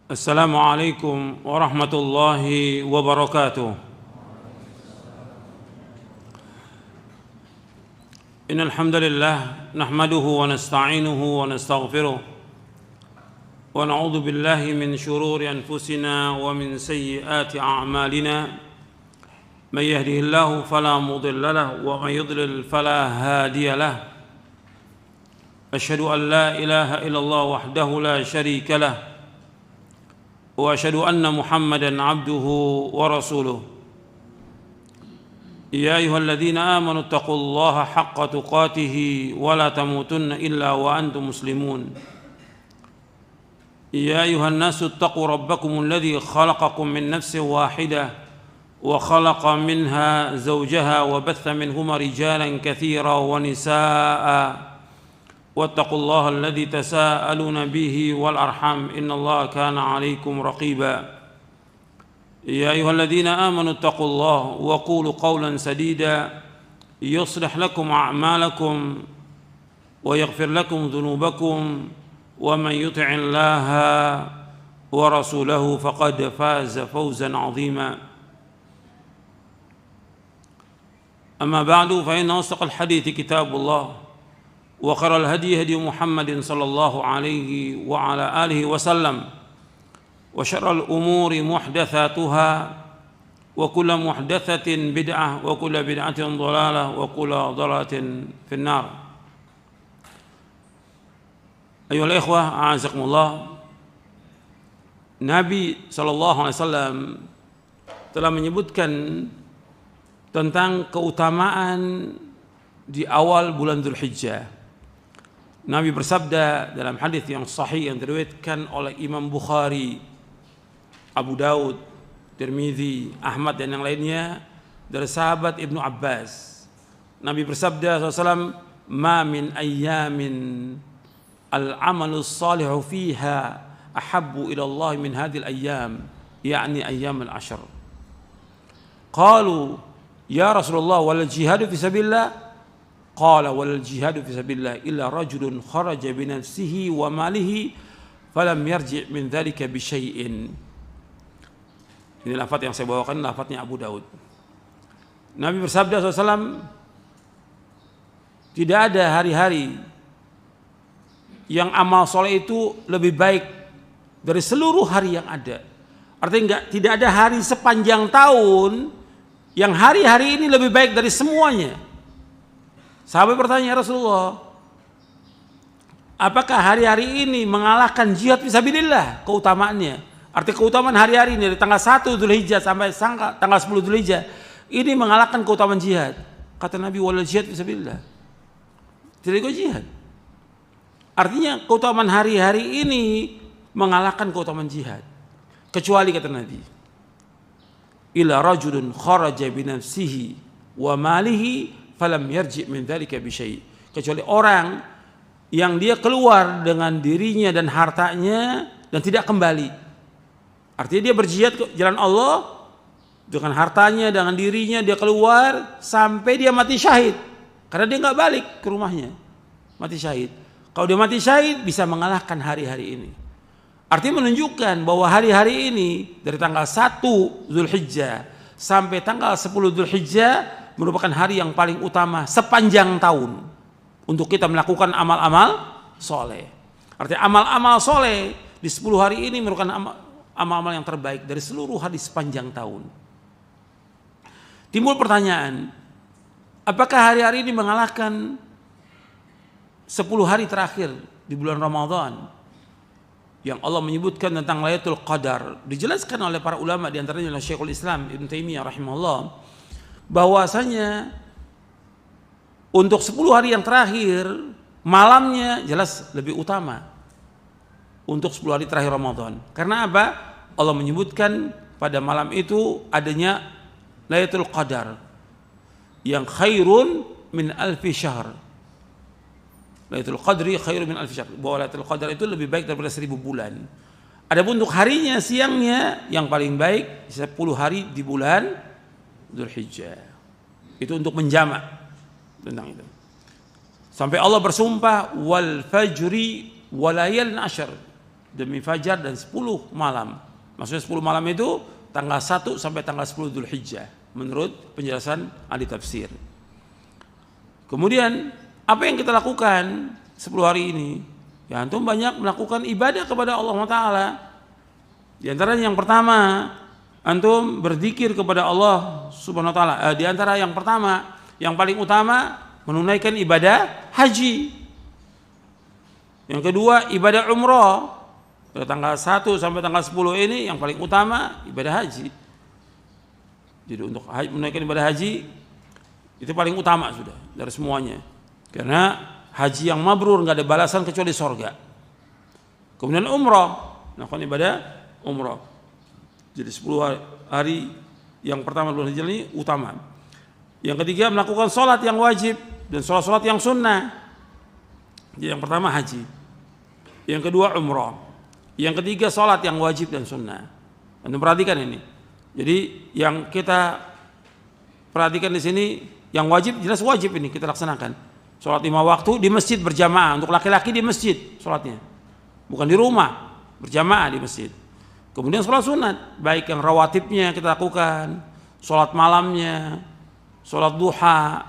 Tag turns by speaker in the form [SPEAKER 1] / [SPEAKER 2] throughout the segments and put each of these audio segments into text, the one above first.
[SPEAKER 1] السلام عليكم ورحمة الله وبركاته. إن الحمد لله نحمده ونستعينه ونستغفره ونعوذ بالله من شرور أنفسنا ومن سيئات أعمالنا. من يهده الله فلا مضل له ومن يضلل فلا هادي له. أشهد أن لا إله إلا الله وحده لا شريك له وأشهد أن محمدًا عبده ورسوله. يا أيها الذين آمنوا اتقوا الله حق تقاته ولا تموتن إلا وأنتم مسلمون. يا أيها الناس اتقوا ربكم الذي خلقكم من نفس واحدة وخلق منها زوجها وبث منهما رجالا كثيرا ونساء واتقوا الله الذي تساءلون به والأرحام إن الله كان عليكم رقيبا. يا أيها الذين آمنوا اتقوا الله وقولوا قولا سديدا يصلح لكم أعمالكم ويغفر لكم ذنوبكم ومن يطع الله ورسوله فقد فاز فوزا عظيما. أما بعد فإن أصدق الحديث كتاب الله وخير الهدي هدي محمد صلى الله عليه وعلى آله وسلم وشر الأمور محدثاتها وكل محدثة بدعة وكل بدعة ضلالة وكل ضلالة في النار. أيها الإخوة أعزكم الله. Nabi SAW telah menyebutkan tentang keutamaan di awal bulan Dzulhijjah. Nabi bersabda dalam hadis yang sahih yang diriwayatkan oleh Imam Bukhari, Abu Daud, Tirmizi, Ahmad dan yang lainnya dari sahabat Ibnu Abbas. Nabi bersabda SAW, "Ma min ayyamin al-amalu salihu fiha ahabbu ila Allah min hadhil ayyam, yakni ayyam al-ashr." Qalu, "Ya Rasulullah, wal jihadu fi sabilillah?" Qala wal jihadu fi sabilillah illa rajulun kharaja bi nafsihi wa malihi falam yarji' min dzalika bi syai'in. Ini lafaz yang saya bawakan, lafaznya Abu Daud. Nabi bersabda SAW, tidak ada hari-hari yang amal soleh itu lebih baik dari seluruh hari yang ada. Artinya tidak ada hari sepanjang tahun yang hari-hari ini lebih baik dari semuanya. Sahabat bertanya, "Ya Rasulullah, apakah hari-hari ini mengalahkan jihad fisabilillah keutamaannya?" Arti keutamaan hari-hari ini dari tanggal 1 Dzulhijjah sampai tanggal 10 Dzulhijjah ini mengalahkan keutamaan jihad. Kata Nabi, "Wal jihad fisabilillah." Tidak ikut jihad. Artinya keutamaan hari-hari ini mengalahkan keutamaan jihad. Kecuali kata Nabi, "Ila rajulun kharaja bi nafsihi wa malihi falam yarji' min dzalika bi syai'." Kecuali orang yang dia keluar dengan dirinya dan hartanya dan tidak kembali. Artinya dia berjihad ke jalan Allah dengan hartanya, dengan dirinya, dia keluar sampai dia mati syahid. Karena dia enggak balik ke rumahnya. Mati syahid. Kalau dia mati syahid bisa mengalahkan hari-hari ini. Artinya menunjukkan bahwa hari-hari ini dari tanggal 1 Dzulhijjah sampai tanggal 10 Dzulhijjah merupakan hari yang paling utama sepanjang tahun untuk kita melakukan amal-amal soleh. Artinya amal-amal soleh di 10 hari ini merupakan amal-amal yang terbaik dari seluruh hari sepanjang tahun. Timbul pertanyaan, apakah hari-hari ini mengalahkan 10 hari terakhir di bulan Ramadan yang Allah menyebutkan tentang Lailatul Qadar? Dijelaskan oleh para ulama, di antaranya oleh Syekhul Islam Ibnu Taimiyah rahimahullah, bahwasanya untuk 10 hari yang terakhir malamnya jelas lebih utama untuk 10 hari terakhir Ramadan. Karena apa? Allah menyebutkan pada malam itu adanya Lailatul Qadar yang khairun min alfi syahr. Lailatul Qadri khairun min alfi syahr. Bahwa Lailatul Qadar itu lebih baik daripada 1000 bulan. Adapun untuk harinya, siangnya yang paling baik 10 hari di bulan Dzulhijjah. Itu untuk menjamak tentang itu. Sampai Allah bersumpah, wal fajri walayalin ashar. demi fajar dan 10 malam. Maksudnya 10 malam itu tanggal 1 sampai tanggal 10 Dzulhijjah menurut penjelasan ahli tafsir. Kemudian apa yang kita lakukan 10 hari ini? Ya, antum banyak melakukan ibadah kepada Allah Taala. Di antaranya yang pertama, antum berzikir kepada Allah Subhanahu wa taala. Di antara yang pertama, yang paling utama menunaikan ibadah haji. Yang kedua, ibadah umrah. Pada tanggal 1 sampai tanggal 10 ini yang paling utama ibadah haji. Jadi untuk menunaikan ibadah haji itu paling utama sudah dari semuanya. Karena haji yang mabrur enggak ada balasan kecuali surga. Kemudian umrah, melakukan ibadah umrah. Jadi 10 hari yang pertama bulan Hijrah ini utama. Yang ketiga melakukan sholat yang wajib dan sholat yang sunnah. Jadi yang pertama haji. Yang kedua umrah. Yang ketiga sholat yang wajib dan sunnah. Anda perhatikan ini. Jadi yang kita perhatikan di sini, yang wajib jelas wajib ini kita laksanakan. Sholat 5 waktu di masjid berjamaah. Untuk laki-laki di masjid sholatnya, bukan di rumah, berjamaah di masjid. Kemudian sholat sunat, baik yang rawatibnya kita lakukan, sholat malamnya, sholat duha.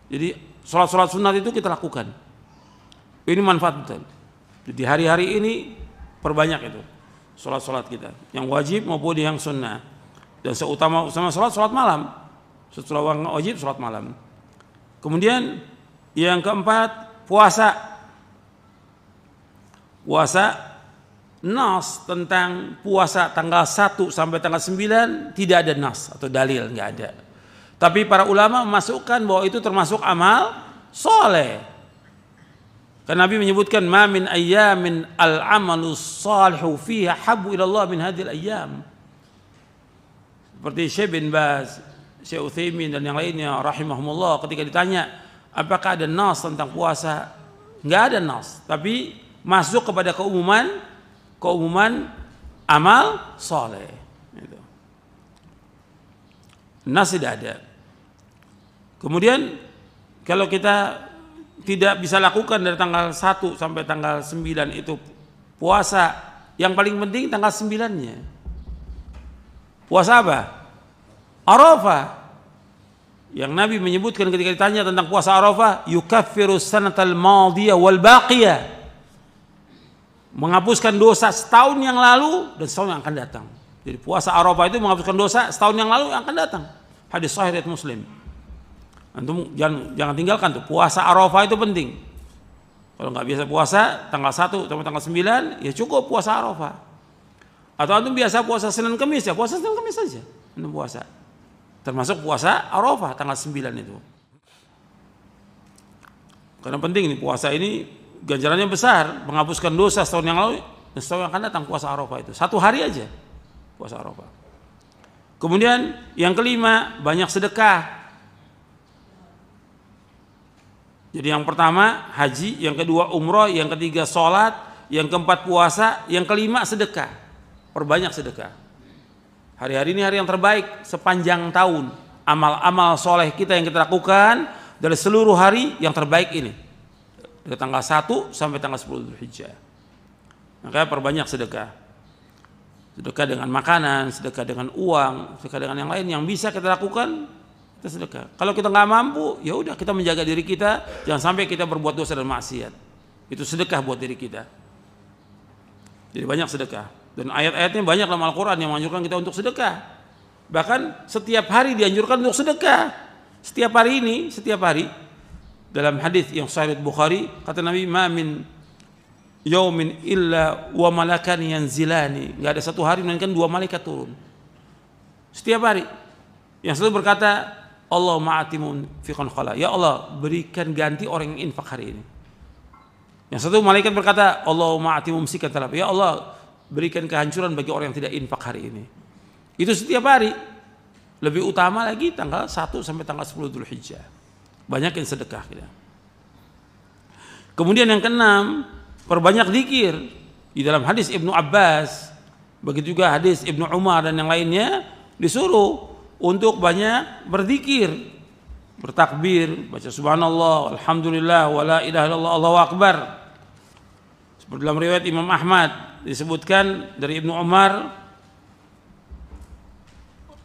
[SPEAKER 1] Jadi sholat sunat itu kita lakukan. Ini manfaat betul. Jadi hari-hari ini perbanyak itu sholat kita, yang wajib maupun yang sunnah. Dan seutama sholat malam. Setelah wajib sholat malam. Kemudian yang keempat puasa. Nas tentang puasa tanggal 1 sampai tanggal 9 tidak ada nas atau dalil, nggak ada. Tapi para ulama memasukkan bahwa itu termasuk amal soleh. Karena Nabi menyebutkan ma min ayyamin al-amalu salihu fiha habbu ila Allah min hadhil ayyam. Seperti Syekh bin Baz, Syekh Utsaimin dan yang lainnya rahimahumullah ketika ditanya apakah ada nas tentang puasa, nggak ada nas, tapi masuk kepada keumuman amal soleh. Nas tidak ada. Kemudian kalau kita tidak bisa lakukan dari tanggal 1 sampai tanggal 9 itu puasa, yang paling penting tanggal 9-nya. Puasa apa? Arafah. Yang Nabi menyebutkan ketika ditanya tentang puasa Arafah, yukaffiru sanatal madiyah wal baqiyah. Menghapuskan dosa setahun yang lalu dan setahun yang akan datang. Jadi puasa Arafah itu menghapuskan dosa setahun yang lalu yang akan datang. Hadis sahih riwayat Muslim. Antum jangan tinggalkan tuh, puasa Arafah itu penting. Kalau nggak biasa puasa tanggal 1 sampai tanggal 9 ya cukup puasa Arafah. Atau antum biasa puasa Senin Kamis ya puasa Senin Kamis saja antum puasa. Termasuk puasa Arafah tanggal 9 itu. Karena penting ini puasa ini ganjarannya besar, menghapuskan dosa setahun yang lalu dan setahun yang akan datang puasa Arafah itu. 1 hari aja puasa Arafah. Kemudian yang kelima banyak sedekah. Jadi yang pertama haji, yang kedua umroh, yang ketiga sholat, yang keempat puasa, yang kelima sedekah. Perbanyak sedekah. Hari-hari ini hari yang terbaik sepanjang tahun. Amal-amal soleh kita yang kita lakukan dari seluruh hari yang terbaik ini. Dari tanggal 1 sampai tanggal 10 Dzulhijjah. Maka perbanyak sedekah. Sedekah dengan makanan, sedekah dengan uang, sedekah dengan yang lain yang bisa kita lakukan. Kita sedekah. Kalau kita nggak mampu, ya udah kita menjaga diri kita, jangan sampai kita berbuat dosa dan maksiat. Itu sedekah buat diri kita. Jadi banyak sedekah. Dan ayat-ayatnya banyak dalam Al-Quran yang menganjurkan kita untuk sedekah. Bahkan setiap hari dianjurkan untuk sedekah. Setiap hari dalam hadis yang sahih Bukhari kata Nabi, ma min yaumin illa wa malakan yanzilani. Enggak ada satu hari melainkan 2 malaikat turun. Setiap hari. Yang satu berkata, Allah ma'atimun fiqan khala. Ya Allah, berikan ganti orang yang infak hari ini. Yang satu malaikat berkata, Allah ma'atimum sikat talab. Ya Allah, berikan kehancuran bagi orang yang tidak infak hari ini. Itu setiap hari. Lebih utama lagi tanggal 1 sampai tanggal 10 Dzulhijjah. Banyak yang sedekah kita. Kemudian yang keenam, perbanyak zikir. Di dalam hadis Ibnu Abbas, begitu juga hadis Ibnu Umar dan yang lainnya, disuruh untuk banyak berzikir, bertakbir, baca subhanallah, alhamdulillah, wala ilaha illallah, Allahu akbar. Dalam riwayat Imam Ahmad disebutkan dari Ibnu Umar,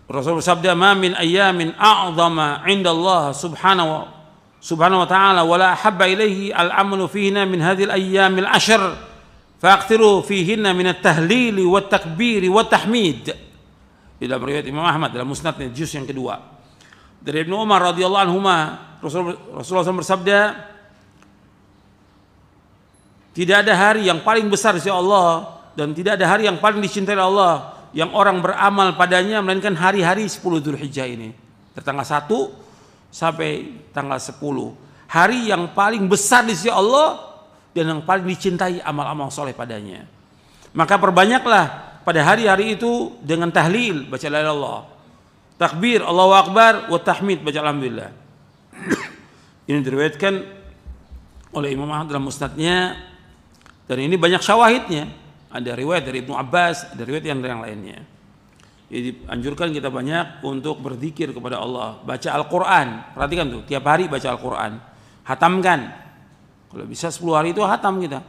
[SPEAKER 1] Rasul bersabda, "Ma min ayyamin a'zama 'inda Allah subhanahu wa ta'ala wa la ahabba ilaihi al-'amalu fihinna min hadhil ayyamil 'ashr fa'akthiru fihinna min at-tahlil wa at-takbir wa at-tahmid." Di dalam riwayat Imam Ahmad dalam Musnadnya juz yang kedua. Dari Ibnu Umar radhiyallahu anhuma, Rasulullah SAW bersabda, tidak ada hari yang paling besar di sisi Allah dan tidak ada hari yang paling dicintai Allah yang orang beramal padanya melainkan hari-hari 10 Dzulhijjah ini. Dari tanggal 1 sampai tanggal 10. Hari yang paling besar di sisi Allah dan yang paling dicintai amal-amal soleh padanya. Maka perbanyaklah pada hari-hari itu dengan tahlil, baca la ilaha illallah, takbir, Allahu Akbar, wa tahmid, baca alhamdulillah. Ini diriwayatkan oleh Imam Ahmad dalam Musnadnya, dan ini banyak syawahidnya. Ada riwayat dari Ibnu Abbas, ada riwayat yang lainnya. Jadi anjurkan kita banyak untuk berzikir kepada Allah, baca Al-Quran. Perhatikan tuh, tiap hari baca Al-Quran, hatamkan. Kalau bisa 10 hari itu hatam kita.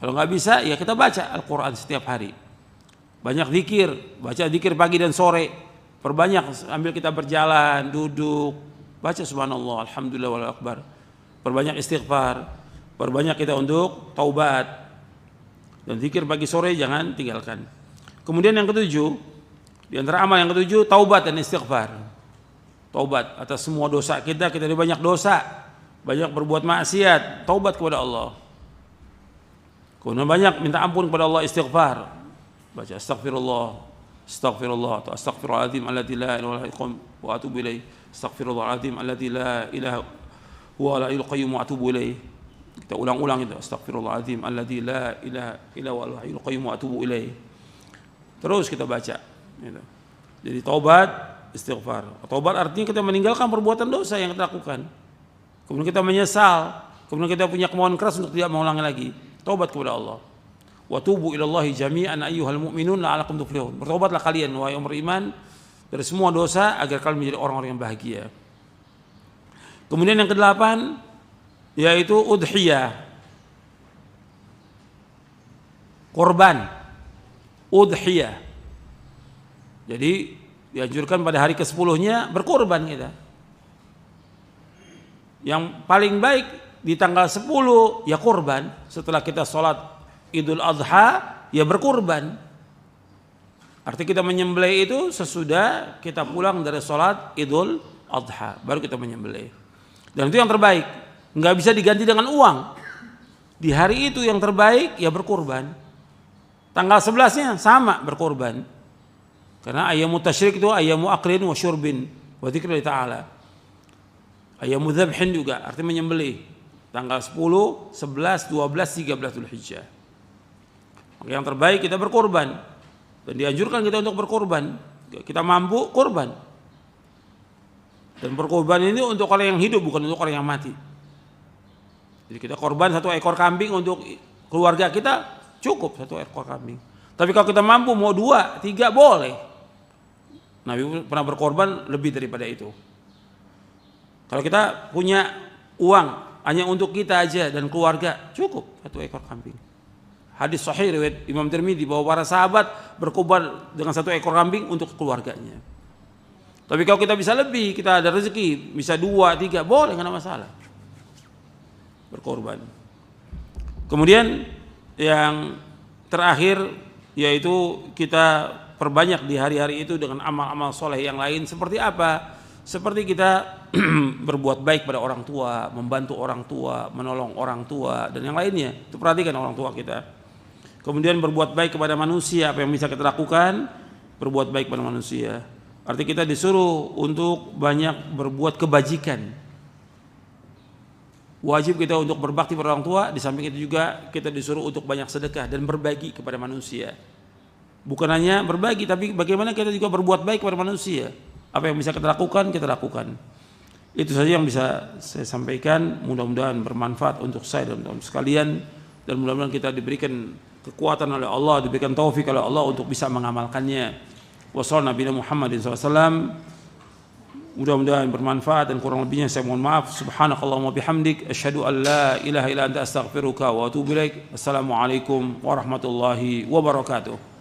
[SPEAKER 1] Kalau nggak bisa, ya kita baca Al-Quran setiap hari. Banyak zikir, baca zikir pagi dan sore. Perbanyak sambil kita berjalan, duduk, baca subhanallah, alhamdulillah, wallahu akbar. Perbanyak istighfar, perbanyak kita untuk taubat. Dan zikir pagi sore jangan tinggalkan. Kemudian yang ketujuh, di antara amal yang ketujuh, taubat dan istighfar. Taubat atas semua dosa kita ada banyak dosa, banyak berbuat maksiat, taubat kepada Allah. Kemudian banyak minta ampun kepada Allah, istighfar. Baca astaghfirullah, astaghfirullah atau astaghfirullahaladzim alladzi la ilaha illa huwa wa atubu ilaih. Astaghfirullahaladzim alladzi la ilaha huwa al qayyum wa atubu ilaih. Kita ulang-ulang itu, astaghfirullahaladzim alladzi la ilaha illa huwal hayyul qayyum wa atubu ilaih. Terus kita baca gitu. Jadi taubat, istighfar. Taubat artinya kita meninggalkan perbuatan dosa yang kita lakukan. Kemudian kita menyesal, kemudian kita punya kemauan keras untuk tidak mengulangi lagi. Taubat kepada Allah. Wa tubu ilallahi jami'an ayyuhal mu'minun la'alakum tuflihun. Bertobatlah kalian wahai orang beriman dari semua dosa agar kalian menjadi orang-orang yang bahagia. Kemudian yang kedelapan yaitu udhiyah, korban, udhiyah. Jadi dianjurkan pada hari ke-10-nya berkorban kita. Yang paling baik di tanggal 10 ya korban. Setelah kita sholat Idul Adha ya berkorban. Arti kita menyembelih itu sesudah kita pulang dari sholat Idul Adha, baru kita menyembelih. Dan itu yang terbaik. Nggak bisa diganti dengan uang. Di hari itu yang terbaik ya berkorban. Tanggal 11-nya sama berkorban. Karena ayyamu tasyrik itu ayyamu aklin wa syurbin wa dzikri ta'ala. Ayyamu dzabhin juga artinya menyembelih. Tanggal 10, 11, 12, 13 Dzulhijjah. Maka yang terbaik kita berkorban. Dan dianjurkan kita untuk berkorban. Kita mampu korban. Dan berkorban ini untuk orang yang hidup, bukan untuk orang yang mati. Jadi kita korban 1 ekor kambing untuk keluarga kita, cukup 1 ekor kambing. Tapi kalau kita mampu mau 2, 3 boleh. Nabi pernah berkorban lebih daripada itu. Kalau kita punya uang hanya untuk kita aja dan keluarga, cukup 1 ekor kambing. Hadis sahih riwayat Imam Tirmidzi bahwa para sahabat berkorban dengan 1 ekor kambing untuk keluarganya. Tapi kalau kita bisa lebih, kita ada rezeki, bisa 2, 3, boleh, nggak ada masalah. Berkorban. Kemudian yang terakhir yaitu kita perbanyak di hari-hari itu dengan amal-amal soleh yang lain. Seperti apa? Seperti kita berbuat baik pada orang tua, membantu orang tua, menolong orang tua, dan yang lainnya. Itu perhatikan orang tua kita. Kemudian berbuat baik kepada manusia, apa yang bisa kita lakukan? Berbuat baik pada manusia. Artinya kita disuruh untuk banyak berbuat kebajikan. Wajib kita untuk berbakti pada orang tua, di samping itu juga kita disuruh untuk banyak sedekah dan berbagi kepada manusia. Bukan hanya berbagi, tapi bagaimana kita juga berbuat baik kepada manusia. Apa yang bisa kita lakukan, kita lakukan. Itu saja yang bisa saya sampaikan. Mudah-mudahan bermanfaat untuk saya dan untuk sekalian. Dan mudah-mudahan kita diberikan kekuatan oleh Allah, diberikan taufik oleh Allah untuk bisa mengamalkannya. Wassallallahu Nabi Muhammadin SAW. Mudah-mudahan bermanfaat, dan kurang lebihnya saya mohon maaf. Subhanakallahumma bihamdik, asyhadu an la ilaha illa anta astaghfiruka wa atubu ilaik. Assalamualaikum warahmatullahi wabarakatuh.